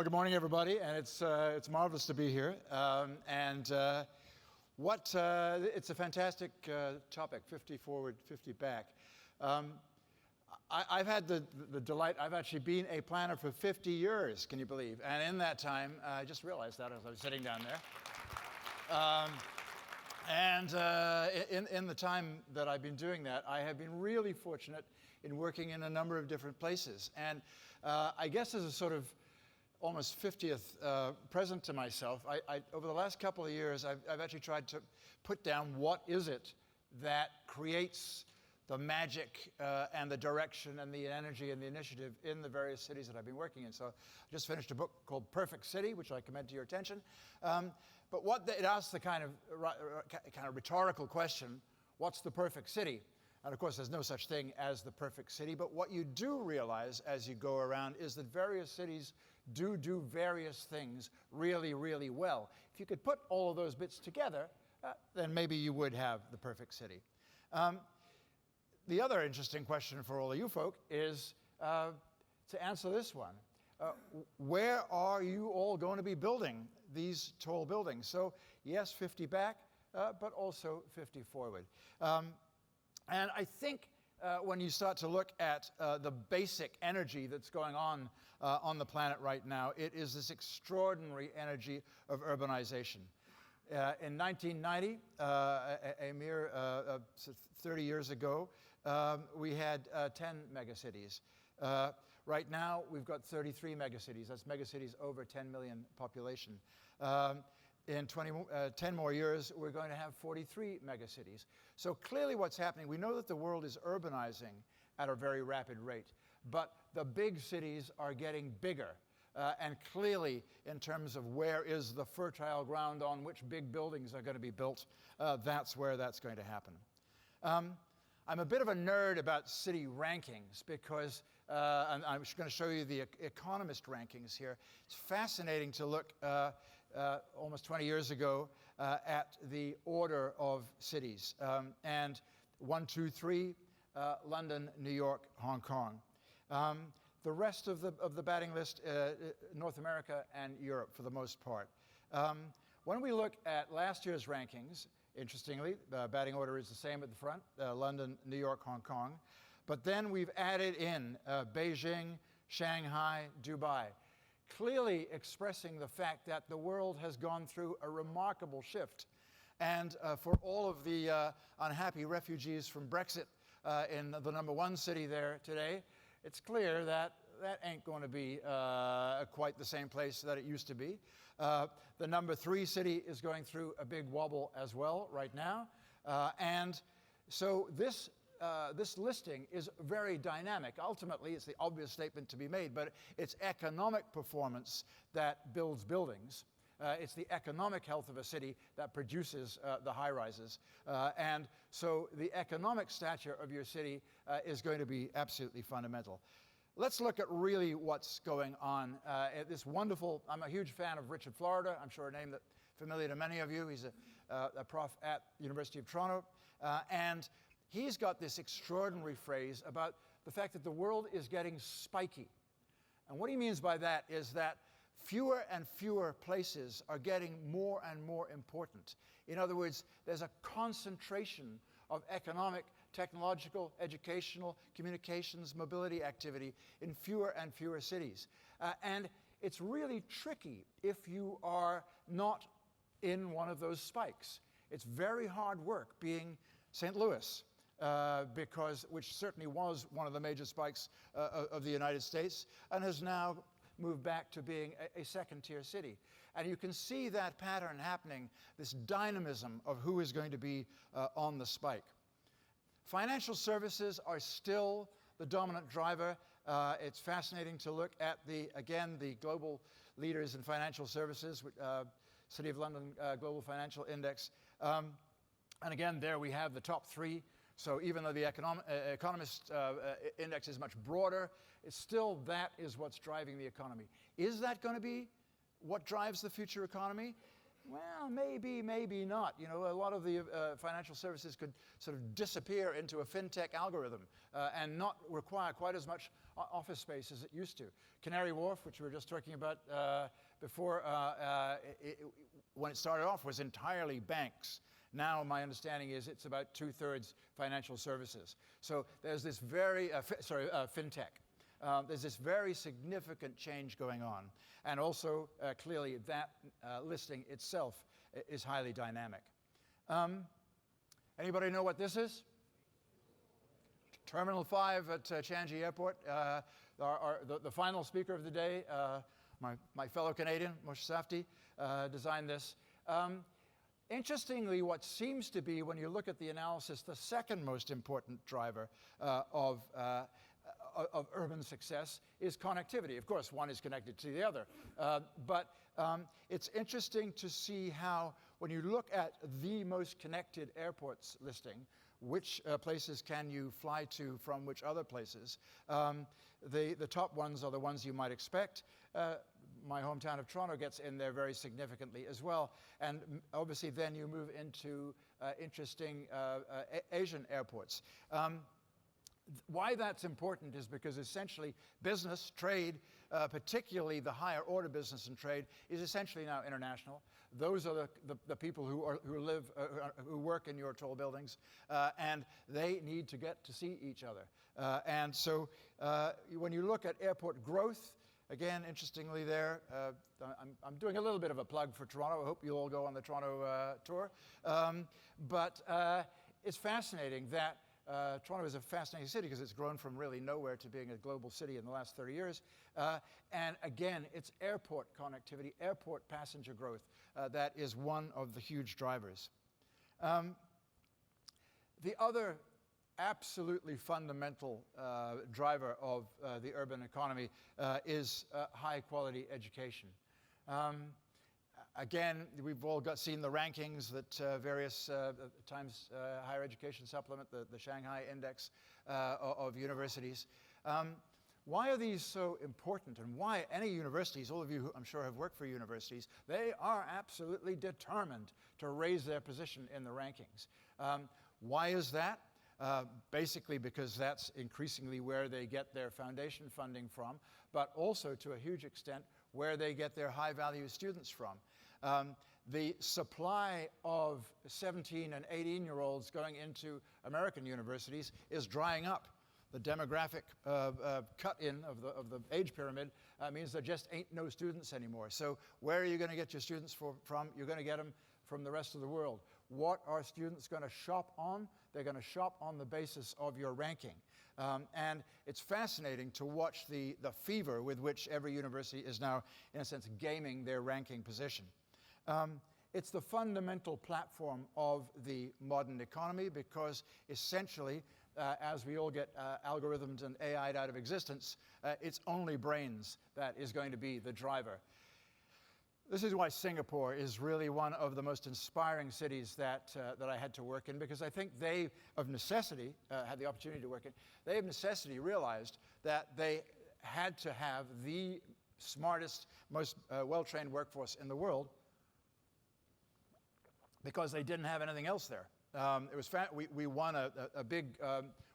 Well, good morning, everybody, and it's marvelous to be here. It's a fantastic topic: 50 forward, 50 back. I've had the delight. I've actually been a planner for 50 years. Can you believe? And in that time, I just realized that as I was sitting down there. In the time that I've been doing that, I have been really fortunate in working in a number of different places. And I guess as a sort of almost 50th present to myself, over the last couple of years, I've actually tried to put down what is it that creates the magic and the direction and the energy and the initiative in the various cities that I've been working in. So I just finished a book called Perfect City, which I commend to your attention. But it asks the kind of rhetorical question, what's the perfect city? And of course, there's no such thing as the perfect city, but what you do realize as you go around is that various cities do various things really, really well. If you could put all of those bits together, then maybe you would have the perfect city. The other interesting question for all of you folk is to answer this one. Where are you all going to be building these tall buildings? So yes, 50 back, but also 50 forward. And I think when you start to look at the basic energy that's going on the planet right now, it is this extraordinary energy of urbanization. In 1990, a mere 30 years ago, we had 10 megacities. Right now, we've got 33 megacities. That's megacities over 10 million population. In 10 more years, we're going to have 43 megacities. So clearly what's happening, we know that the world is urbanizing at a very rapid rate, but the big cities are getting bigger. And clearly, in terms of where is the fertile ground on which big buildings are going to be built, that's where that's going to happen. I'm a bit of a nerd about city rankings because I'm going to show you the Economist rankings here. It's fascinating to look almost 20 years ago at the order of cities. And 1, 2, 3, London, New York, Hong Kong. The rest of the batting list, North America and Europe for the most part. When we look at last year's rankings, interestingly, the batting order is the same at the front, London, New York, Hong Kong. But then we've added in Beijing, Shanghai, Dubai, clearly expressing the fact that the world has gone through a remarkable shift. And for all of the unhappy refugees from Brexit in the number one city there today, it's clear that that ain't going to be quite the same place that it used to be. The number 3 city is going through a big wobble as well right now. And so this listing is very dynamic. Ultimately, it's the obvious statement to be made, but it's economic performance that builds buildings. It's the economic health of a city that produces the high-rises. And so the economic stature of your city is going to be absolutely fundamental. Let's look at really what's going on. This wonderful, I'm a huge fan of Richard Florida. I'm sure a name that's familiar to many of you. He's a prof at the University of Toronto. And he's got this extraordinary phrase about the fact that the world is getting spiky. And what he means by that is that fewer and fewer places are getting more and more important. In other words, there's a concentration of economic, technological, educational, communications, mobility activity in fewer and fewer cities. And it's really tricky if you are not in one of those spikes. It's very hard work being St. Louis, which certainly was one of the major spikes of the United States and has now moved back to being a second-tier city. And you can see that pattern happening, this dynamism of who is going to be on the spike. Financial services are still the dominant driver. It's fascinating to look at the global leaders in financial services, City of London Global Financial Index. And again, there we have the top 3. So even though the Economist index is much broader, it's still that is what's driving the economy. Is that going to be what drives the future economy? Well, maybe, maybe not. You know, a lot of the financial services could sort of disappear into a fintech algorithm and not require quite as much office space as it used to. Canary Wharf, which we were just talking about before, when it started off, was entirely banks. Now, my understanding is it's about 2/3 financial services. So there's this very, fintech. There's this very significant change going on. And also, clearly, that listing itself is highly dynamic. Anybody know what this is? Terminal 5 at Shanghai Airport. The final speaker of the day, my fellow Canadian, Moshe Safdie, designed this. Interestingly, what seems to be, when you look at the analysis, the second most important driver of urban success is connectivity. Of course, one is connected to the other. But it's interesting to see how, when you look at the most connected airports listing, which places can you fly to from which other places, the top ones are the ones you might expect. My hometown of Toronto gets in there very significantly as well. And obviously then you move into interesting Asian airports. Why that's important is because essentially business, trade, particularly the higher order business and trade, is essentially now international. Those are the people who work in your tall buildings, and they need to get to see each other. And so when you look at airport growth, again, interestingly there, I'm doing a little bit of a plug for Toronto. I hope you'll all go on the Toronto tour. But it's fascinating that Toronto is a fascinating city because it's grown from really nowhere to being a global city in the last 30 years. And again, it's airport connectivity, airport passenger growth that is one of the huge drivers. The other absolutely fundamental driver of the urban economy is high quality education. Again, we've all seen the rankings that various Times Higher Education Supplement, the Shanghai Index of universities. Why are these so important, and why any universities, all of you who I'm sure have worked for universities, they are absolutely determined to raise their position in the rankings. Why is that? Basically because that's increasingly where they get their foundation funding from, but also to a huge extent where they get their high-value students from. The supply of 17 and 18-year-olds going into American universities is drying up. The demographic cut-in of the age pyramid means there just ain't no students anymore. So where are you going to get your students from? You're going to get them from the rest of the world. What are students going to shop on? They're going to shop on the basis of your ranking. And it's fascinating to watch the fever with which every university is now, in a sense, gaming their ranking position. It's the fundamental platform of the modern economy because essentially, as we all get algorithms and AI'd out of existence, it's only brains that is going to be the driver. This is why Singapore is really one of the most inspiring cities that I had to work in, because I think they, of necessity, had the opportunity to work in, they of necessity realized that they had to have the smartest, most well-trained workforce in the world because they didn't have anything else there. We won a big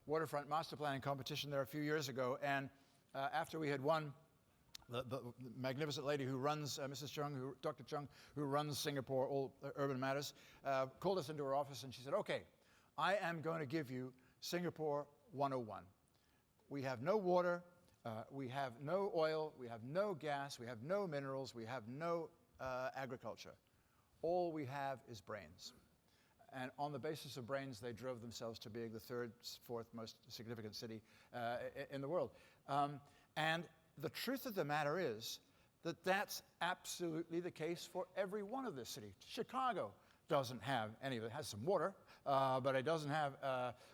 waterfront master planning competition there a few years ago, and after we had won, the magnificent lady who runs, Mrs. Chung, Dr. Chung, who runs Singapore, all urban matters, called us into her office and she said, okay, I am going to give you Singapore 101. We have no water, we have no oil, we have no gas, we have no minerals, we have no agriculture. All we have is brains. And on the basis of brains, they drove themselves to being the third, fourth most significant city in the world. And the truth of the matter is that that's absolutely the case for every one of the cities. Chicago doesn't have any of it. It has some water, but it doesn't have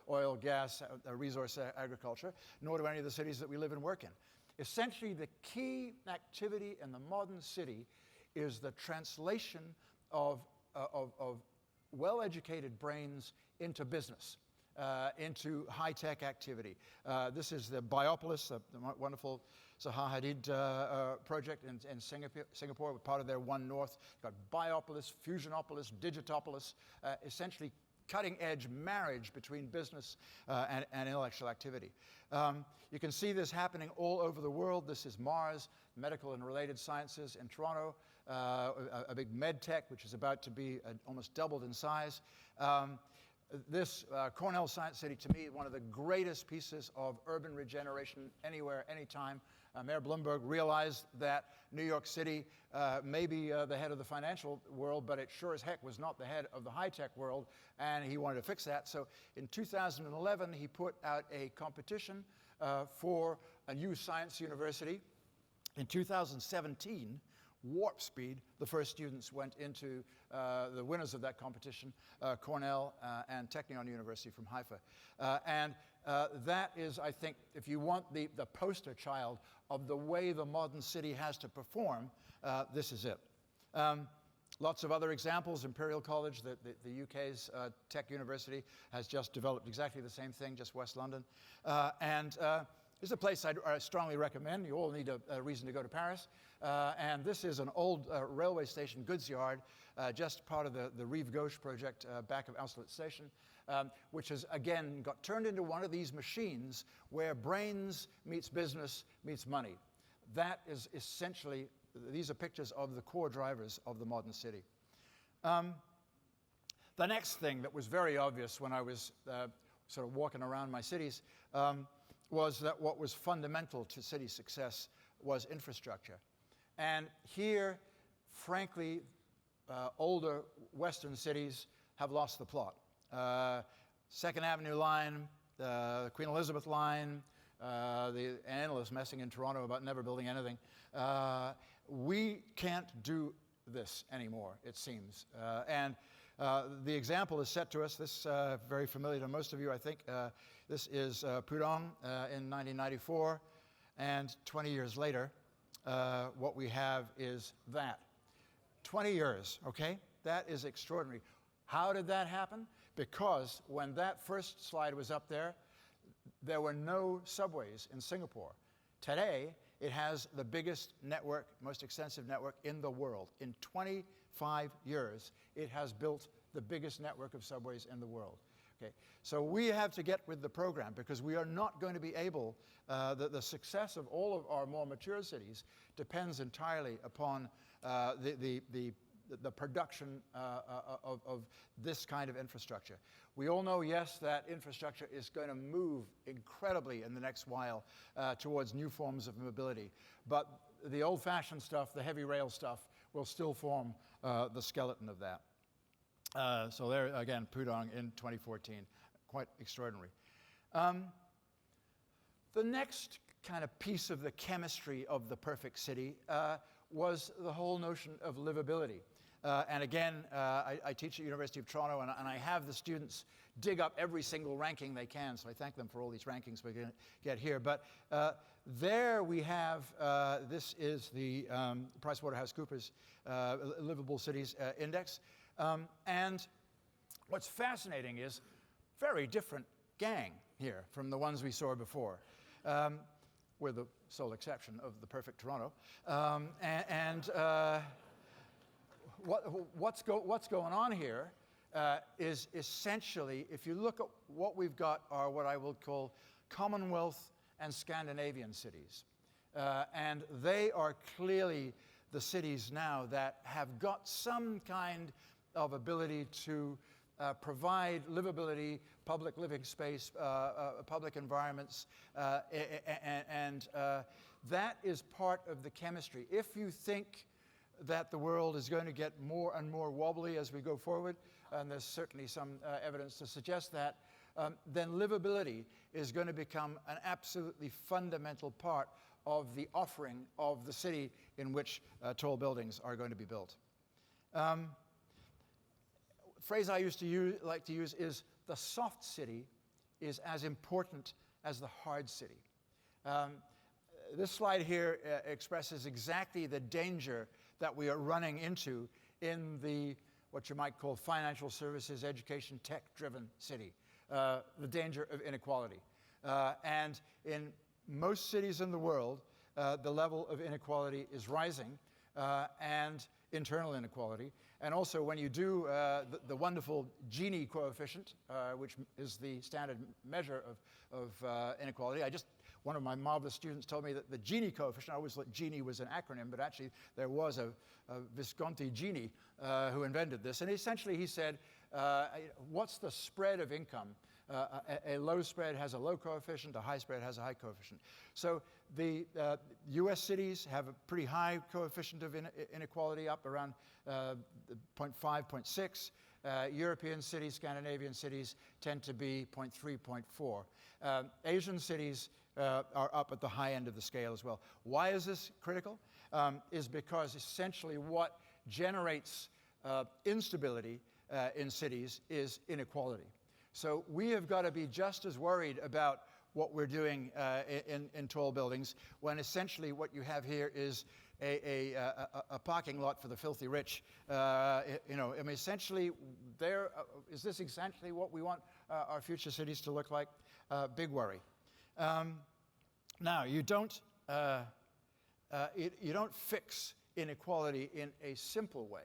oil, gas, resource agriculture, nor do any of the cities that we live and work in. Essentially, the key activity in the modern city is the translation of well-educated brains into business. into high-tech activity. This is the Biopolis, the wonderful Zaha Hadid project in Singapore, part of their One North. You've got Biopolis, Fusionopolis, Digitopolis, essentially cutting-edge marriage between business and intellectual activity. You can see this happening all over the world. This is Mars, medical and related sciences in Toronto, a big med tech, which is about to be almost doubled in size. This Cornell Science City, to me, one of the greatest pieces of urban regeneration anywhere, anytime. Mayor Bloomberg realized that New York City may be the head of the financial world, but it sure as heck was not the head of the high-tech world, and he wanted to fix that. So in 2011, he put out a competition for a new science university. In 2017, warp speed, the first students went into the winners of that competition, Cornell and Technion University from Haifa. That is, I think, if you want the poster child of the way the modern city has to perform, this is it. Lots of other examples. Imperial College, the UK's tech university, has just developed exactly the same thing, just West London. It's a place I strongly recommend. You all need a reason to go to Paris. And this is an old railway station goods yard, just part of the Rive Gauche project back of Austerlitz Station, which has, again, got turned into one of these machines where brains meets business meets money. That is essentially, these are pictures of the core drivers of the modern city. The next thing that was very obvious when I was sort of walking around my cities was that what was fundamental to city success was infrastructure. And here, frankly, older Western cities have lost the plot. Second Avenue line, the Queen Elizabeth line, the endless messing in Toronto about never building anything. We can't do this anymore, it seems. The example is set to us. This very familiar to most of you, I think. This is Pudong in 1994, and 20 years later, what we have is that. 20 years, okay? That is extraordinary. How did that happen? Because when that first slide was up there, there were no subways in Singapore. Today, it has the biggest network, most extensive network in the world. In 25 years, it has built the biggest network of subways in the world. Okay. So we have to get with the program because we are not going to be able, the success of all of our more mature cities depends entirely upon the production of this kind of infrastructure. We all know, yes, that infrastructure is going to move incredibly in the next while towards new forms of mobility. But the old-fashioned stuff, the heavy rail stuff, will still form the skeleton of that. So there, again, Pudong in 2014, quite extraordinary. The next kind of piece of the chemistry of the perfect city was the whole notion of livability. And again, I teach at the University of Toronto, and I have the students dig up every single ranking they can, so I thank them for all these rankings we're going to get here. But there we have, this is the PricewaterhouseCoopers Livable Cities Index. And what's fascinating is very different gang here from the ones we saw before. We're the sole exception of the perfect Toronto. What's going on here is essentially, if you look at what we've got, are what I will call Commonwealth and Scandinavian cities. And they are clearly the cities now that have got some kind of ability to provide livability, public living space, public environments, and that is part of the chemistry. If you think that the world is going to get more and more wobbly as we go forward, and there's certainly some evidence to suggest that, then livability is going to become an absolutely fundamental part of the offering of the city in which tall buildings are going to be built. Phrase I used to like to use is the soft city is as important as the hard city. This slide here expresses exactly the danger that we are running into in the, what you might call, financial services, education, tech-driven city. the danger of inequality. And in most cities in the world, the level of inequality is rising, and internal inequality. And also when you do the wonderful Gini coefficient, which is the standard measure of inequality. One of my marvelous students told me that the Gini coefficient, I always thought Gini was an acronym, but actually there was a Visconti Gini who invented this. And essentially he said, what's the spread of income? A low spread has a low coefficient, a high spread has a high coefficient. So the US cities have a pretty high coefficient of inequality, up around 0.5, 0.6. European cities, Scandinavian cities tend to be 0.3, 0.4. Asian cities are up at the high end of the scale as well. Why is this critical? Is because essentially what generates instability in cities is inequality. So we have got to be just as worried about what we're doing in tall buildings, when essentially what you have here is a parking lot for the filthy rich. Essentially, is this essentially what we want our future cities to look like? Big worry. Now, you don't fix inequality in a simple way.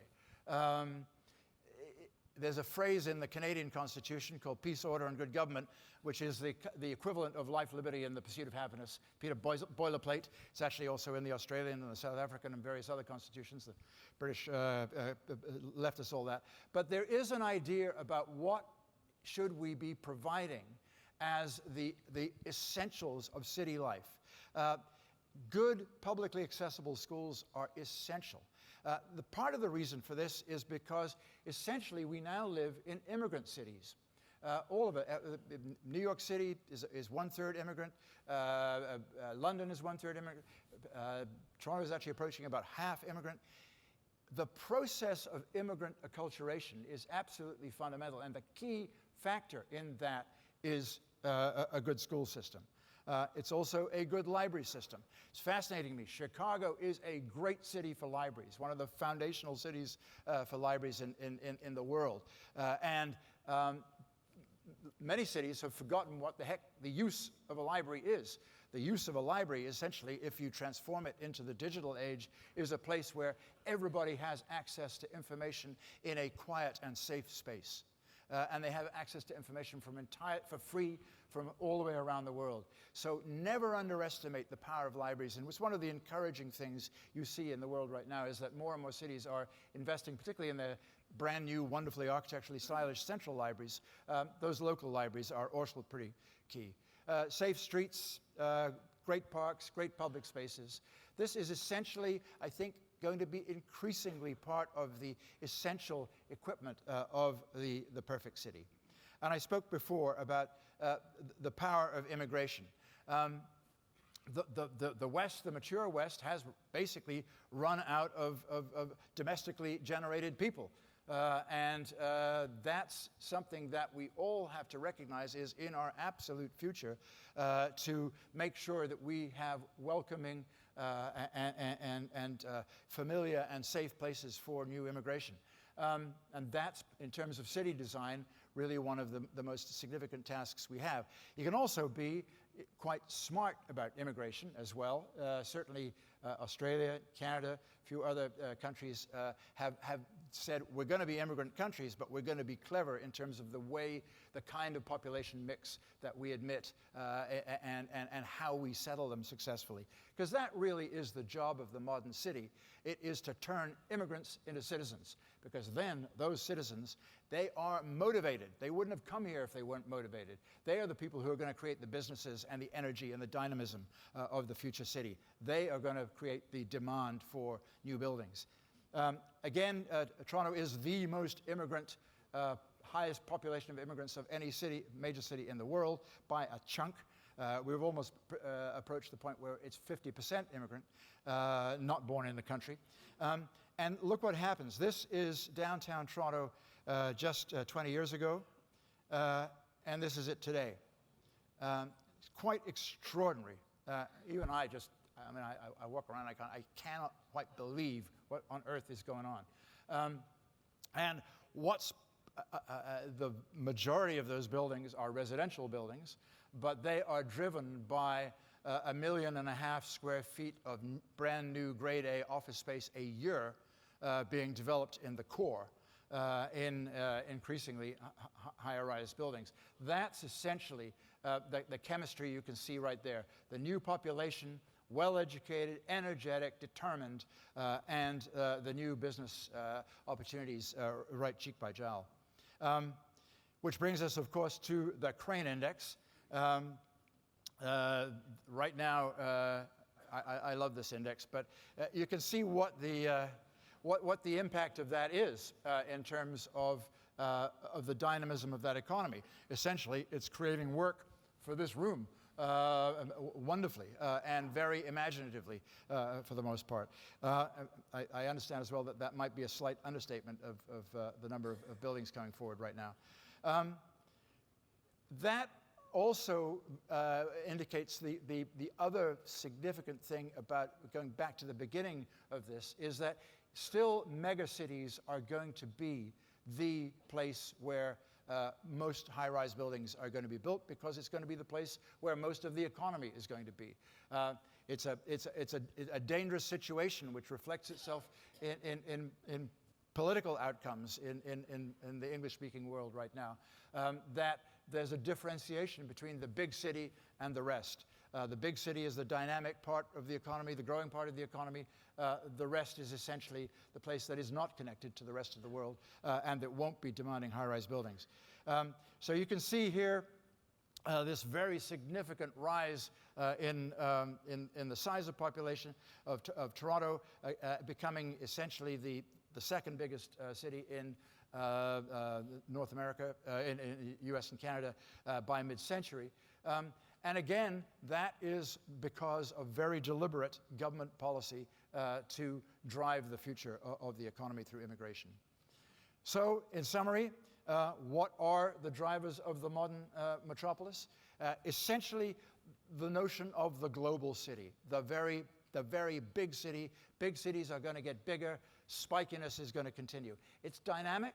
There's a phrase in the Canadian Constitution called peace, order, and good government, which is the equivalent of life, liberty, and the pursuit of happiness. Peter boilerplate. It's actually also in the Australian and the South African and various other constitutions. The British left us all that. But there is an idea about what should we be providing as the essentials of city life. Good publicly accessible schools are essential. The part of the reason for this is because essentially we now live in immigrant cities. All of it. New York City is 1/3 immigrant. London is 1/3 immigrant. Toronto is actually approaching about half immigrant. The process of immigrant acculturation is absolutely fundamental, and the key factor in that is a good school system. It's also a good library system. It's fascinating to me. Chicago is a great city for libraries, one of the foundational cities for libraries in the world. Many cities have forgotten what the heck the use of a library is. The use of a library, essentially, if you transform it into the digital age, is a place where everybody has access to information in a quiet and safe space. And they have access to information for free from all the way around the world. So never underestimate the power of libraries. And it's one of the encouraging things you see in the world right now is that more and more cities are investing, particularly in their brand new, wonderfully architecturally stylish central libraries. Those local libraries are also pretty key. Safe streets, great parks, great public spaces. This is essentially, I think, going to be increasingly part of the essential equipment of the perfect city. And I spoke before about the power of immigration. The West, the mature West, has basically run out of domestically generated people. And that's something that we all have to recognize is in our absolute future, to make sure that we have welcoming and familiar and safe places for new immigration. And that's, in terms of city design, really one of the most significant tasks we have. You can also be quite smart about immigration as well. Certainly Australia, Canada, a few other countries have said we're going to be immigrant countries, but we're going to be clever in terms of the kind of population mix that we admit and how we settle them successfully. Because that really is the job of the modern city. It is to turn immigrants into citizens, because then those citizens, they are motivated. They wouldn't have come here if they weren't motivated. They are the people who are going to create the businesses and the energy and the dynamism of the future city. They are going to create the demand for new buildings. Again, Toronto is the most immigrant, highest population of immigrants of any city, major city in the world by a chunk. We've almost approached the point where it's 50% immigrant, not born in the country. And look what happens. This is downtown Toronto just 20 years ago, and this is it today. It's quite extraordinary. Even I walk around, I cannot quite believe what on earth is going on. And what's the majority of those buildings are residential buildings, but they are driven by 1.5 million square feet of brand new grade A office space a year being developed in the core in increasingly higher-rise buildings. That's essentially the chemistry you can see right there. The new population, well-educated, energetic, determined, and the new business opportunities right cheek by jowl. Which brings us, of course, to the Crane Index. Right now, I love this index, but you can see what the impact of that is in terms of the dynamism of that economy. Essentially, it's creating work for this room wonderfully and very imaginatively for the most part. I understand as well that that might be a slight understatement of the number of buildings coming forward right now. That also indicates the other significant thing about going back to the beginning of this is that still megacities are going to be the place where most high-rise buildings are going to be built, because it's going to be the place where most of the economy is going to be. It's a dangerous situation which reflects itself in political outcomes in the English-speaking world right now, that there's a differentiation between the big city and the rest. The big city is the dynamic part of the economy, the growing part of the economy. The rest is essentially the place that is not connected to the rest of the world and that won't be demanding high-rise buildings. So you can see here this very significant rise in the size of population of Toronto, becoming essentially the second biggest city in North America, in US and Canada by mid-century. And again, that is because of very deliberate government policy to drive the future of the economy through immigration. So, in summary, what are the drivers of the modern metropolis? Essentially, the notion of the global city, the very big city. Big cities are going to get bigger. Spikiness is going to continue. It's dynamic.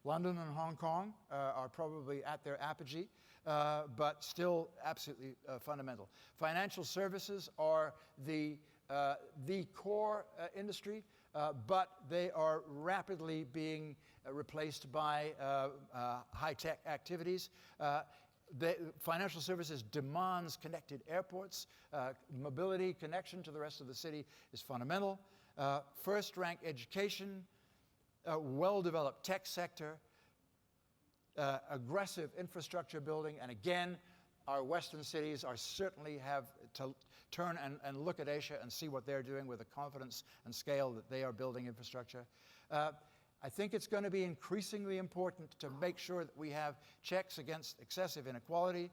London and Hong Kong are probably at their apogee, but still absolutely fundamental. Financial services are the core industry, but they are rapidly being replaced by high-tech activities. The financial services demands connected airports. Mobility, connection to the rest of the city is fundamental. First-rank education, a well-developed tech sector, aggressive infrastructure building, and again, our Western cities are certainly have to turn and look at Asia and see what they're doing with the confidence and scale that they are building infrastructure. I think it's going to be increasingly important to make sure that we have checks against excessive inequality.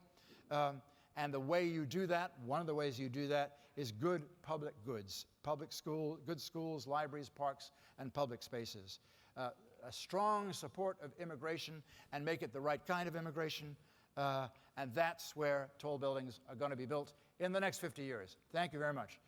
And the way you do that, one of the ways you do that, is good public goods. Good schools, libraries, parks, and public spaces. A strong support of immigration, and make it the right kind of immigration. And that's where tall buildings are going to be built in the next 50 years. Thank you very much.